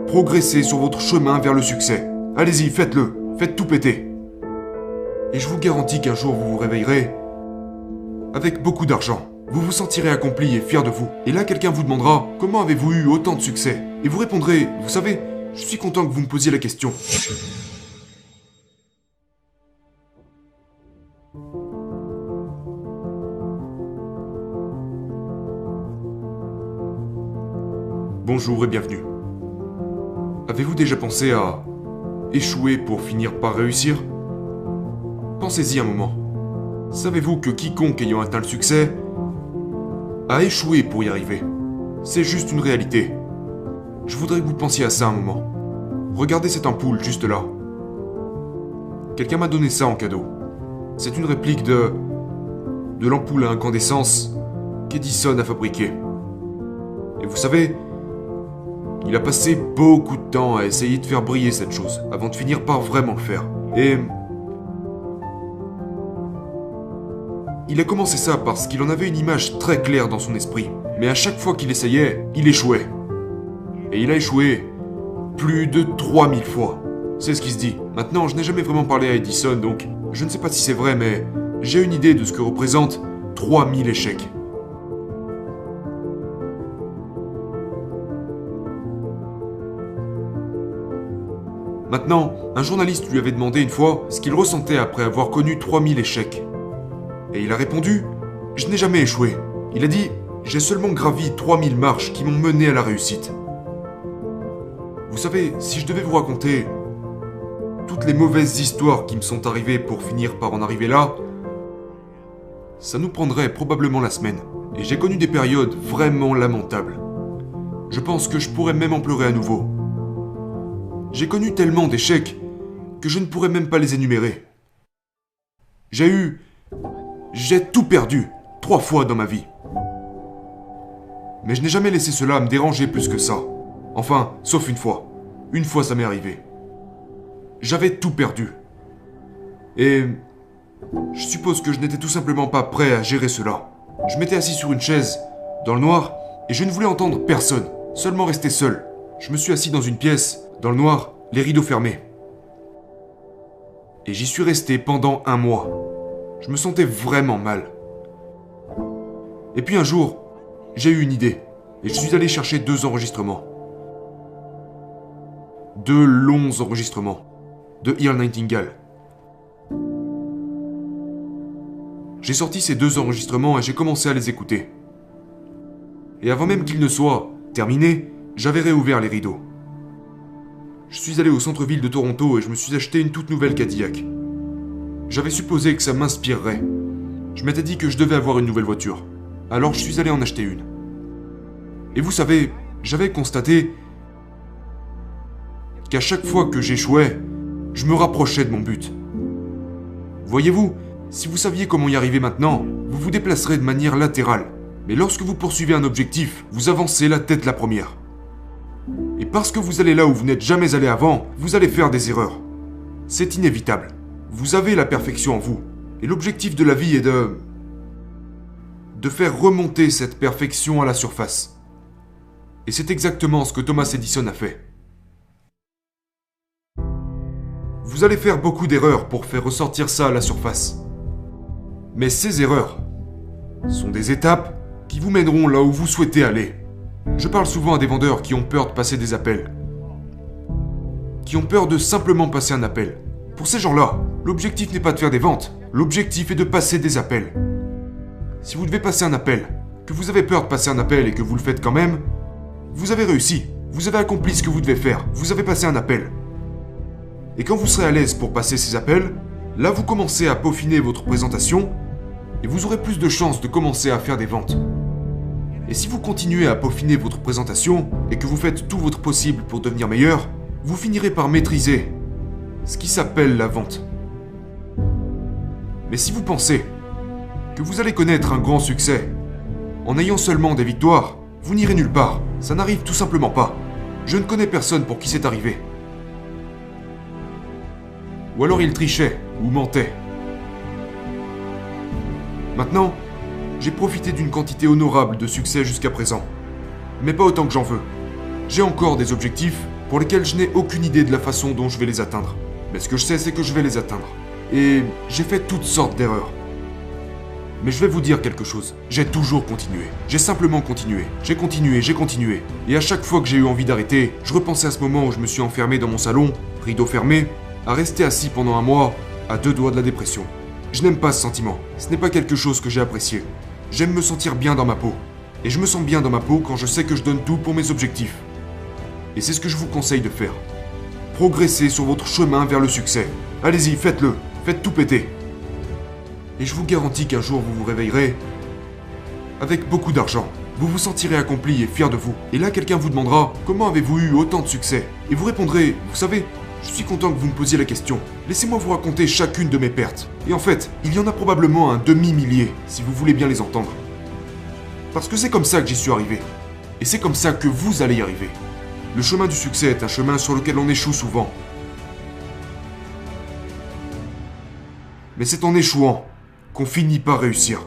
progresser sur votre chemin vers le succès. Allez-y, faites-le, faites tout péter. Et je vous garantis qu'un jour vous vous réveillerez avec beaucoup d'argent. Vous vous sentirez accompli et fier de vous. Et là, quelqu'un vous demandera « Comment avez-vous eu autant de succès ?» Et vous répondrez « Vous savez, je suis content que vous me posiez la question. » Bonjour et bienvenue. Avez-vous déjà pensé à échouer pour finir par réussir? Pensez-y un moment. Savez-vous que quiconque ayant atteint le succès a échoué pour y arriver? C'est juste une réalité. Je voudrais que vous pensiez à ça un moment. Regardez cette ampoule juste là. Quelqu'un m'a donné ça en cadeau. C'est une réplique de l'ampoule à incandescence qu'Edison a fabriquée. Et vous savez, il a passé beaucoup de temps à essayer de faire briller cette chose, avant de finir par vraiment le faire. Et il a commencé ça parce qu'il en avait une image très claire dans son esprit. Mais à chaque fois qu'il essayait, il échouait. Et il a échoué plus de 3000 fois. C'est ce qui se dit. Maintenant, je n'ai jamais vraiment parlé à Edison, donc je ne sais pas si c'est vrai, mais j'ai une idée de ce que représente 3000 échecs. Maintenant, un journaliste lui avait demandé une fois ce qu'il ressentait après avoir connu 3000 échecs. Et il a répondu « Je n'ai jamais échoué ». Il a dit « J'ai seulement gravi 3000 marches qui m'ont mené à la réussite ». Vous savez, si je devais vous raconter toutes les mauvaises histoires qui me sont arrivées pour finir par en arriver là, ça nous prendrait probablement la semaine. Et j'ai connu des périodes vraiment lamentables. Je pense que je pourrais même en pleurer à nouveau. J'ai connu tellement d'échecs que je ne pourrais même pas les énumérer. J'ai tout perdu 3 fois dans ma vie. Mais je n'ai jamais laissé cela me déranger plus que ça. Enfin, sauf une fois. Une fois ça m'est arrivé. J'avais tout perdu. Et je suppose que je n'étais tout simplement pas prêt à gérer cela. Je m'étais assis sur une chaise, dans le noir, et je ne voulais entendre personne, seulement rester seul. Je me suis assis dans une pièce, dans le noir, les rideaux fermés. Et j'y suis resté pendant 1 mois. Je me sentais vraiment mal. Et puis un jour, j'ai eu une idée. Et je suis allé chercher 2 enregistrements. 2 longs enregistrements de Earl Nightingale. J'ai sorti ces 2 enregistrements et j'ai commencé à les écouter. Et avant même qu'ils ne soient terminés, j'avais réouvert les rideaux. Je suis allé au centre-ville de Toronto et je me suis acheté une toute nouvelle Cadillac. J'avais supposé que ça m'inspirerait. Je m'étais dit que je devais avoir une nouvelle voiture. Alors je suis allé en acheter une. Et vous savez, j'avais constaté qu'à chaque fois que j'échouais, je me rapprochais de mon but. Voyez-vous, si vous saviez comment y arriver maintenant, vous vous déplacerez de manière latérale. Mais lorsque vous poursuivez un objectif, vous avancez la tête la première. Et parce que vous allez là où vous n'êtes jamais allé avant, vous allez faire des erreurs. C'est inévitable. Vous avez la perfection en vous. Et l'objectif de la vie est de faire remonter cette perfection à la surface. Et c'est exactement ce que Thomas Edison a fait. Vous allez faire beaucoup d'erreurs pour faire ressortir ça à la surface. Mais ces erreurs sont des étapes qui vous mèneront là où vous souhaitez aller. Je parle souvent à des vendeurs qui ont peur de passer des appels. Qui ont peur de simplement passer un appel. Pour ces gens-là, l'objectif n'est pas de faire des ventes. L'objectif est de passer des appels. Si vous devez passer un appel, que vous avez peur de passer un appel et que vous le faites quand même, vous avez réussi. Vous avez accompli ce que vous devez faire. Vous avez passé un appel. Et quand vous serez à l'aise pour passer ces appels, là vous commencez à peaufiner votre présentation et vous aurez plus de chances de commencer à faire des ventes. Et si vous continuez à peaufiner votre présentation et que vous faites tout votre possible pour devenir meilleur, vous finirez par maîtriser ce qui s'appelle la vente. Mais si vous pensez que vous allez connaître un grand succès en ayant seulement des victoires, vous n'irez nulle part. Ça n'arrive tout simplement pas. Je ne connais personne pour qui c'est arrivé. Ou alors il trichait ou mentait. Maintenant, j'ai profité d'une quantité honorable de succès jusqu'à présent. Mais pas autant que j'en veux. J'ai encore des objectifs pour lesquels je n'ai aucune idée de la façon dont je vais les atteindre. Mais ce que je sais, c'est que je vais les atteindre. Et j'ai fait toutes sortes d'erreurs. Mais je vais vous dire quelque chose. J'ai toujours continué. J'ai simplement continué. J'ai continué. Et à chaque fois que j'ai eu envie d'arrêter, je repensais à ce moment où je me suis enfermé dans mon salon, rideau fermé, à rester assis pendant un mois, à 2 doigts de la dépression. Je n'aime pas ce sentiment. Ce n'est pas quelque chose que j'ai apprécié. J'aime me sentir bien dans ma peau. Et je me sens bien dans ma peau quand je sais que je donne tout pour mes objectifs. Et c'est ce que je vous conseille de faire. Progressez sur votre chemin vers le succès. Allez-y, faites-le. Faites tout péter. Et je vous garantis qu'un jour vous vous réveillerez avec beaucoup d'argent. Vous vous sentirez accompli et fier de vous. Et là, quelqu'un vous demandera « Comment avez-vous eu autant de succès ?» Et vous répondrez « Vous savez, je suis content que vous me posiez la question. Laissez-moi vous raconter chacune de mes pertes. Et en fait, il y en a probablement un demi-millier, si vous voulez bien les entendre. Parce que c'est comme ça que j'y suis arrivé. Et c'est comme ça que vous allez y arriver. Le chemin du succès est un chemin sur lequel on échoue souvent. Mais c'est en échouant qu'on finit par réussir.